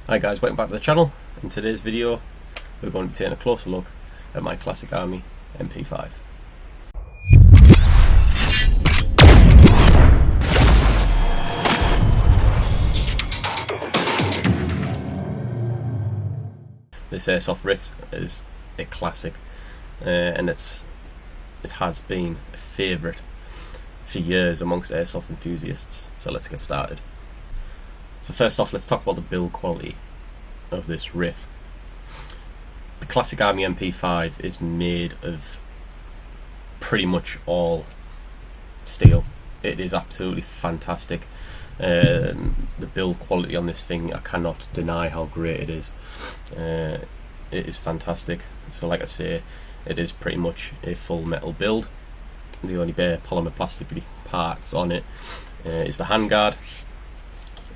Hi guys, welcome back to the channel. In today's video we're going to be taking a closer look at my Classic Army MP5. This Airsoft RIF is a classic and it has been a favourite for years amongst Airsoft enthusiasts, so let's get started. So first off, let's talk about the build quality of this RIF. The Classic Army MP5 is made of pretty much all steel. It is absolutely fantastic. The build quality on this thing, I cannot deny how great it is. It is fantastic. So like I say, it is pretty much a full metal build. The only bare polymer plastic parts on it is the handguard,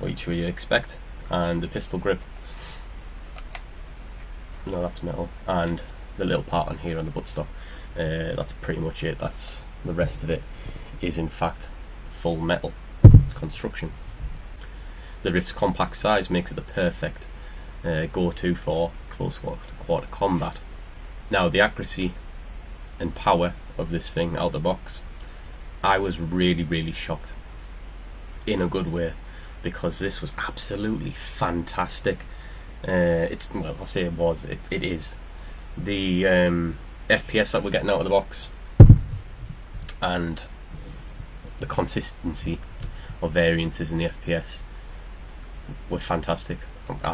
which you expect, and the pistol grip. No, that's metal, and the little part on here on the buttstock. That's pretty much it. That's the rest of it is in fact full metal construction. The RIF's compact size makes it the perfect go-to for close quarter combat. Now, the accuracy and power of this thing out the box, I was really shocked in a good way, because this was absolutely fantastic. Well, I'll say it is. The FPS that we're getting out of the box and the consistency of variances in the FPS were fantastic.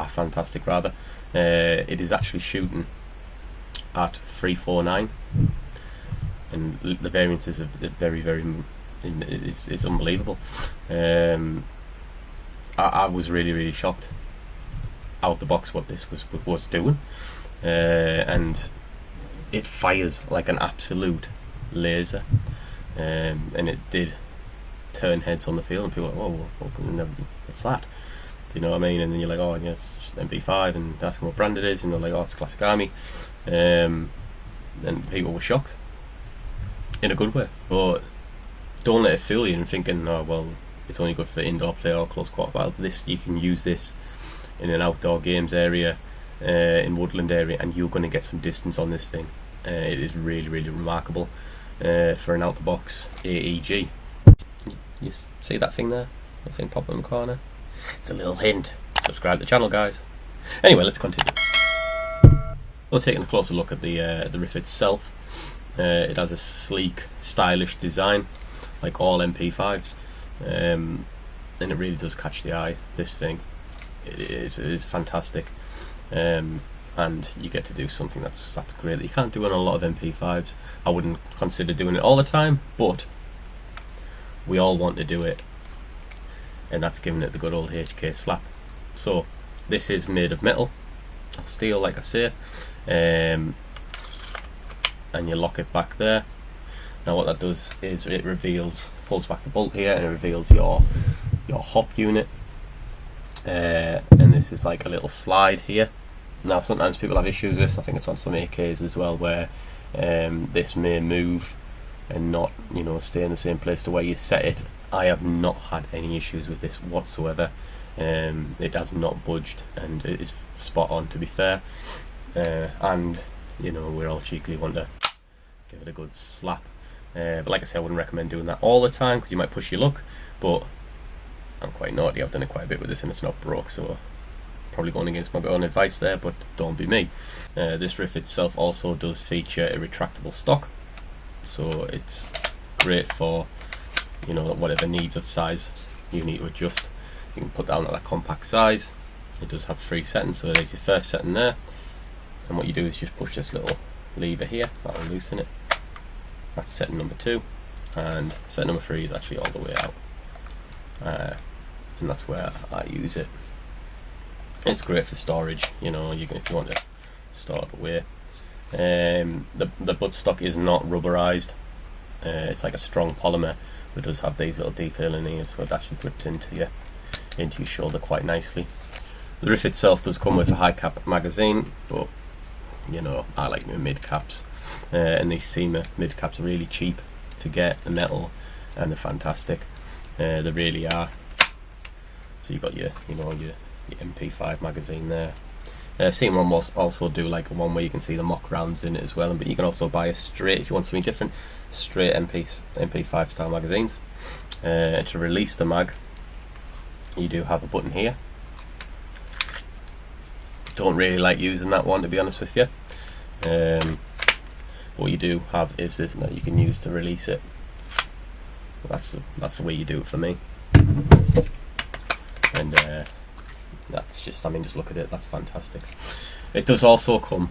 Fantastic rather. It is actually shooting at 349, and the variances are very it's unbelievable. I was really shocked out the box what this was doing, and it fires like an absolute laser, and it did turn heads on the field, and people are like, oh, what's that? Do you know what I mean? And then you're like, oh yeah, it's just MP5, and ask them what brand it is, and they're like, oh, it's Classic Army, and people were shocked in a good way. But don't let it fool you and thinking, oh well, it's only good for indoor play or close quarter battles. You can use this in an outdoor games area, in woodland area, and you're going to get some distance on this thing. It is really remarkable for an out the box AEG. You see that thing there? That thing popping in the corner? It's a little hint. Subscribe to the channel, guys. Anyway, let's continue. We're taking a closer look at the RIF itself. It has a sleek, stylish design, like all MP5s. And it really does catch the eye. This thing, it is fantastic, and you get to do something that's great that you can't do on a lot of MP5s. I wouldn't consider doing it all the time, but we all want to do it, and that's giving it the good old HK slap. So this is made of metal, steel, like I say, and you lock it back there. Now what that does is it pulls back the bolt here, and it reveals your hop unit, and this is like a little slide here. Now sometimes people have issues with this. I think it's on some AKs as well, where this may move and not, stay in the same place to where you set it. I have not had any issues with this whatsoever. It has not budged, and it is spot on, to be fair. And we're all cheekily want to give it a good slap. But like I say, I wouldn't recommend doing that all the time, because you might push your luck. But I'm quite naughty. I've done it quite a bit with this, and it's not broke, so probably going against my own advice there, but don't be me. This RIF itself also does feature a retractable stock, so it's great for whatever needs of size you need to adjust. You can put down at that compact size. It does have 3 settings, so there's your first setting there, and what you do is just push this little lever here, that'll loosen it. That's setting number 2, and setting number 3 is actually all the way out, and that's where I use it. It's great for storage, if you want to store it away. The buttstock is not rubberized. It's like a strong polymer, but it does have these little detailing here, so it actually grips into your shoulder quite nicely. The RIF itself does come with a high cap magazine, but I like my mid caps, and these Seamer mid caps are really cheap to get. The metal, and they're fantastic. They really are. So you've got your the MP5 magazine there. Same one will also do like a one where you can see the mock rounds in it as well, but you can also buy a straight, if you want something different, straight MP5 style magazines. To release the mag, you do have a button here. Don't really like using that one, to be honest with you. What you do have is this that you can use to release it. That's the way you do it for me. And that's just, I mean, just look at it, that's fantastic. It does also come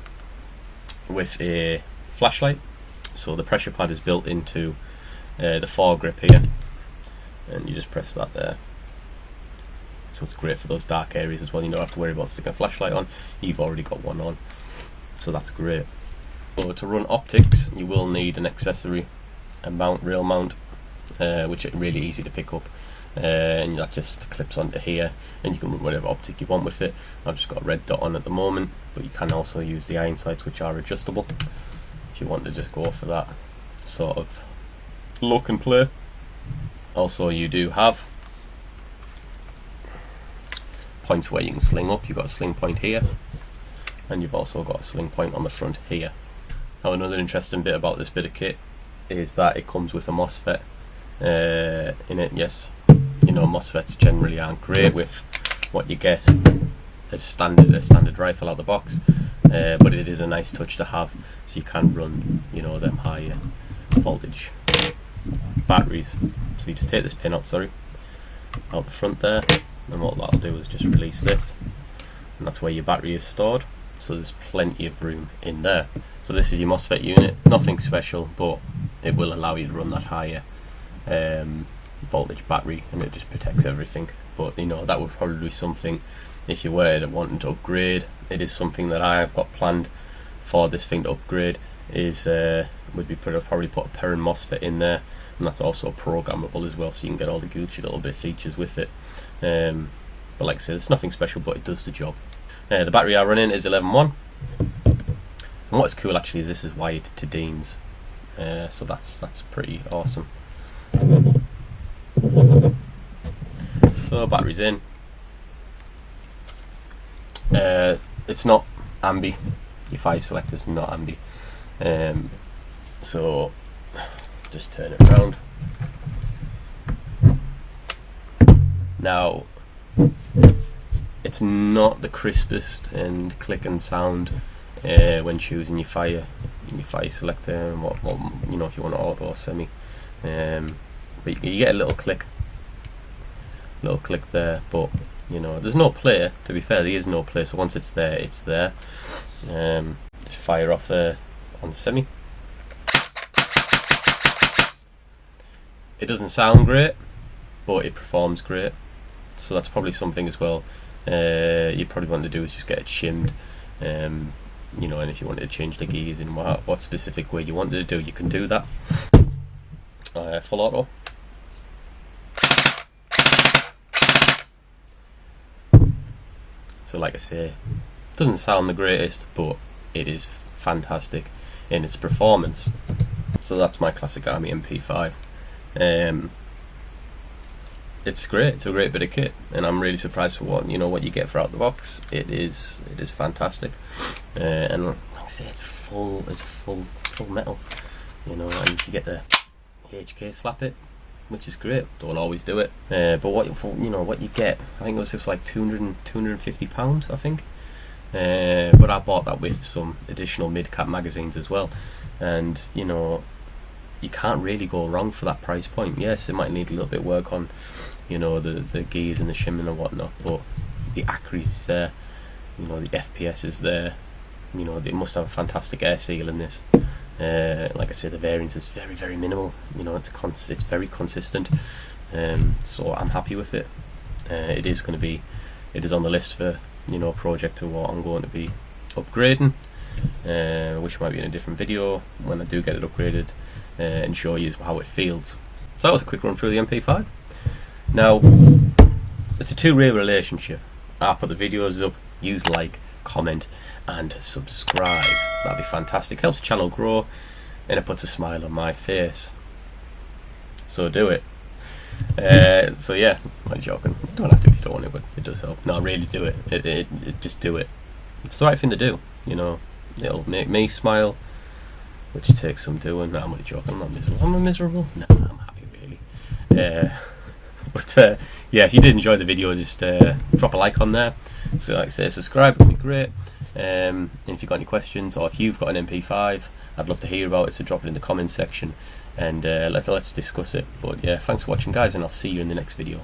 with a flashlight, so the pressure pad is built into the foregrip here, and you just press that there. So it's great for those dark areas as well. You don't have to worry about sticking a flashlight on, you've already got one on, so that's great. So to run optics, you will need an accessory, a rail mount, which is really easy to pick up. And that just clips onto here, and you can run whatever optic you want with it. I've just got a red dot on at the moment, but you can also use the iron sights, which are adjustable if you want to just go for that sort of look and play. Also, you do have points where you can sling up. You've got a sling point here, and you've also got a sling point on the front here. Now, another interesting bit about this bit of kit is that it comes with a Mosfet in it. Yes, you know, Mosfets generally aren't great with what you get as a standard rifle out of the box, but it is a nice touch to have, so you can run, you know, them higher voltage batteries. So you just take this pin out, out the front there, and what that'll do is just release this, and that's where your battery is stored. So there's plenty of room in there. So this is your Mosfet unit, nothing special, but it will allow you to run that higher voltage battery, and it just protects everything. But you know, that would probably be something, if you were wanting to upgrade, it is something that I have got planned for this thing to upgrade, is would be probably put a Perrin Mosfet in there, and that's also programmable as well, so you can get all the Gucci little bit features with it. But like I said, it's nothing special, but it does the job. The battery I run in is 11-1, and what's cool actually is this is wired to Dean's, so that's pretty awesome. So battery's in. It's not ambi. Your fire selector's not ambi. So just turn it around. Now, it's not the crispest and clicking sound when choosing your fire selector and what you know, if you want auto or semi. But you get a little click there, but you know, there's no play. To be fair, there is no play, so once it's there, it's there. Just fire off on semi. It doesn't sound great, but it performs great, so that's probably something as well you probably want to do, is just get it shimmed. You know, and if you wanted to change the gears in what specific way you wanted to do, you can do that. Full auto. So like I say, it doesn't sound the greatest, but it is fantastic in its performance. So that's my Classic Army MP5. It's great. It's a great bit of kit, and I'm really surprised for what you get for out the box. It is fantastic, and like I say, it's full metal, you know, and you get the HK slap it, which is great. Don't always do it, but what you get, I think it was just like £250, I think. But I bought that with some additional mid-cap magazines as well, and you know, you can't really go wrong for that price point. Yes, it might need a little bit of work on, you know, the gears and the shimming and whatnot, but the accuracy is there, you know, the FPS is there, you know, they must have a fantastic air seal in this. Like I say, the variance is very, very minimal, you know, it's very consistent, so I'm happy with it. It is on the list for, you know, a project to what I'm going to be upgrading, which might be in a different video when I do get it upgraded, and show you how it feels. So that was a quick run through the MP5. Now, it's a two-way relationship. I put the videos up, use like, comment and subscribe. That'd be fantastic. Helps the channel grow, and it puts a smile on my face. So do it. So yeah, I'm joking. You don't have to if you don't want to, but it does help. No, really do it. Just do it. It's the right thing to do. You know, it'll make me smile, which takes some doing. No, I'm only joking. I'm not miserable. Am I miserable? No, I'm happy really. But yeah, if you did enjoy the video, just drop a like on there. So like I say, subscribe would be great. And if you've got any questions, or if you've got an MP5, I'd love to hear about it, so drop it in the comments section, and let's discuss it. But yeah, thanks for watching guys, and I'll see you in the next video.